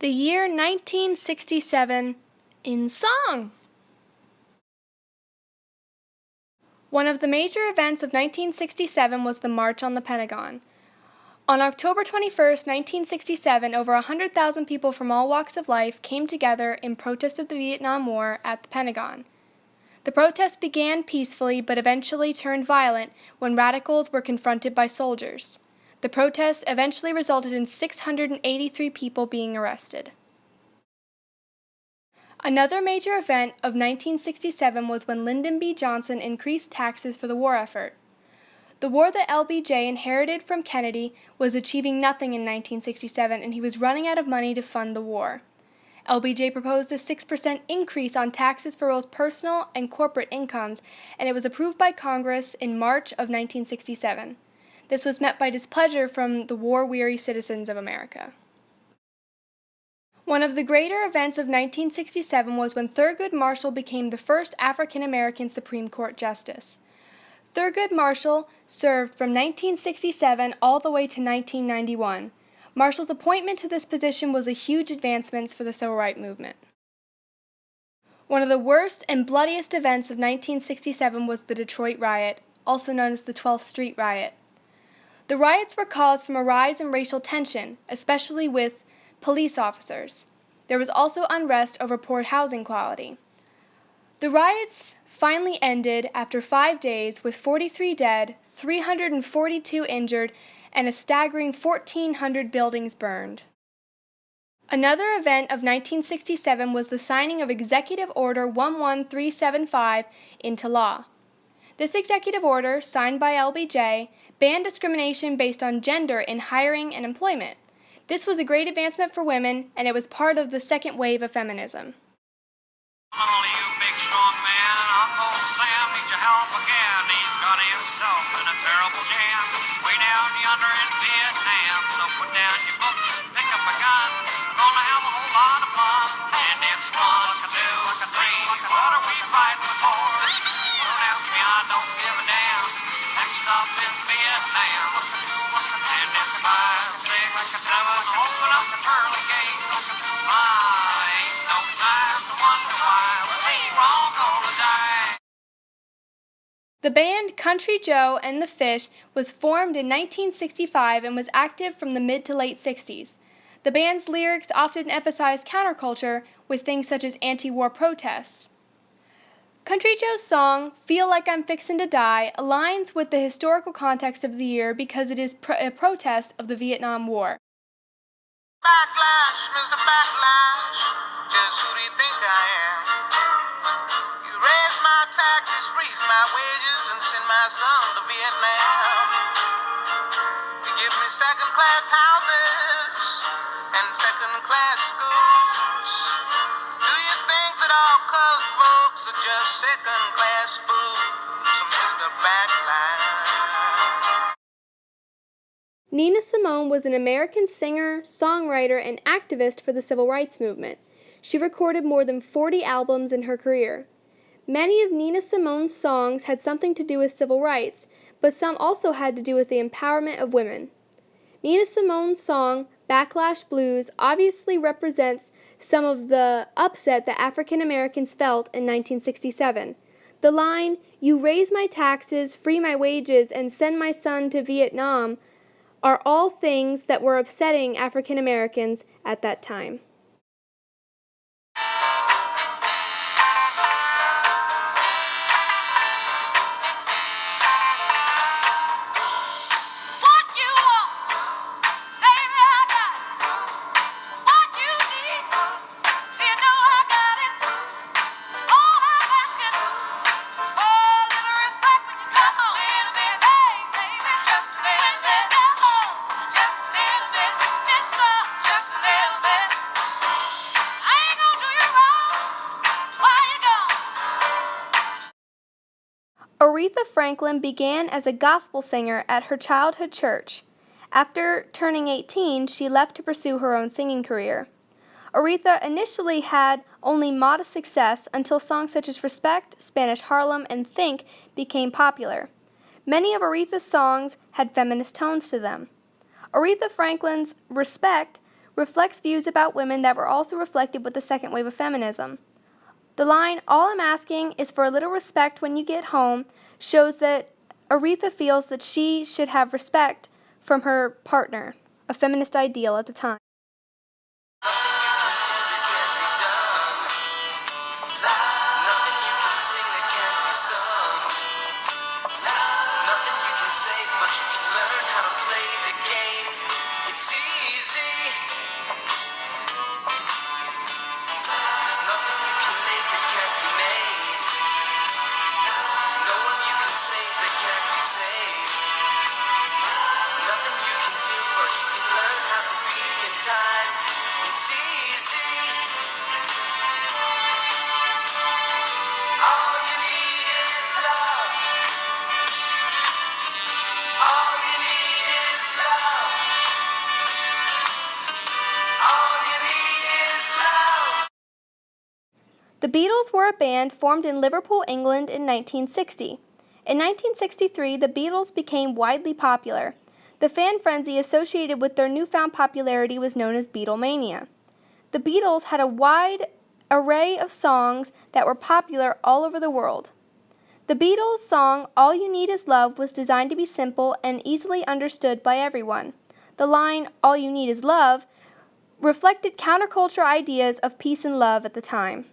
The year 1967 in song. One of the major events of 1967 was the March on the Pentagon. On October 21, 1967, over 100,000 people from all walks of life came together in protest of the Vietnam War at the Pentagon. The protest began peacefully but eventually turned violent when radicals were confronted by soldiers. The protest eventually resulted in 683 people being arrested. Another major event of 1967 was when Lyndon B. Johnson increased taxes for the war effort. The war that LBJ inherited from Kennedy was achieving nothing in 1967, and he was running out of money to fund the war. LBJ proposed a 6% increase on taxes for both personal and corporate incomes, and it was approved by Congress in March of 1967. This was met by displeasure from the war-weary citizens of America. One of the greater events of 1967 was when Thurgood Marshall became the first African-American Supreme Court Justice. Thurgood Marshall served from 1967 all the way to 1991. Marshall's appointment to this position was a huge advancement for the civil rights movement. One of the worst and bloodiest events of 1967 was the Detroit riot, also known as the 12th Street riot. The riots were caused from a rise in racial tension, especially with police officers. There was also unrest over poor housing quality. The riots finally ended after 5 days with 43 dead, 342 injured, and a staggering 1,400 buildings burned. Another event of 1967 was the signing of Executive Order 11375 into law. This executive order, signed by LBJ, banned discrimination based on gender in hiring and employment. This was a great advancement for women, and it was part of the second wave of feminism. Oh, you big strong man, Uncle Sam needs your help again. He's got himself in a terrible jam. Way down yonder in Vietnam. So put down your books, pick up a gun. We're gonna have a whole lot of fun. And it's 1, 2, 3. What are we fighting for? Don't ask me, I don't give a damn. Next stop is Vietnam. And it's 5, 6, 7. Open up the pearly gates. Ain't no time to wonder why we were all gonna die. The band Country Joe and the Fish was formed in 1965 and was active from the mid to late 60s. The band's lyrics often emphasized counterculture with things such as anti-war protests. Country Joe's song, Feel Like I'm Fixin' to Die, aligns with the historical context of the year because it is a protest of the Vietnam War. Backlash, Mr. Backlash, just who do you think I am? You raise my taxes, freeze my wages, and send my son to Vietnam. You give me second-class houses and second-class schools. Do you think that all colored folks are just second-class fools, Mr. Backlash? Nina Simone was an American singer, songwriter, and activist for the civil rights movement. She recorded more than 40 albums in her career. Many of Nina Simone's songs had something to do with civil rights, but some also had to do with the empowerment of women. Nina Simone's song, Backlash Blues, obviously represents some of the upset that African Americans felt in 1967. The line, "You raise my taxes, free my wages, and send my son to Vietnam," are all things that were upsetting African Americans at that time. What you want, baby, I got it. What you need, you know I got it. All I'm asking is for a little respect when you come home. Just a little bit, hey, baby, just a little bit. Just a little bit, mister, just a little bit. I ain't gonna do you wrong. Why you gone? Aretha Franklin began as a gospel singer at her childhood church. After turning 18, she left to pursue her own singing career. Aretha initially had only modest success until songs such as Respect, Spanish Harlem, and Think became popular. Many of Aretha's songs had feminist tones to them. Aretha Franklin's Respect reflects views about women that were also reflected with the second wave of feminism. The line, "All I'm asking is for a little respect when you get home," shows that Aretha feels that she should have respect from her partner, a feminist ideal at the time. The Beatles were a band formed in Liverpool, England in 1960. In 1963, the Beatles became widely popular. The fan frenzy associated with their newfound popularity was known as Beatlemania. The Beatles had a wide array of songs that were popular all over the world. The Beatles' song "All You Need Is Love" was designed to be simple and easily understood by everyone. The line "All You Need Is Love" reflected counterculture ideas of peace and love at the time.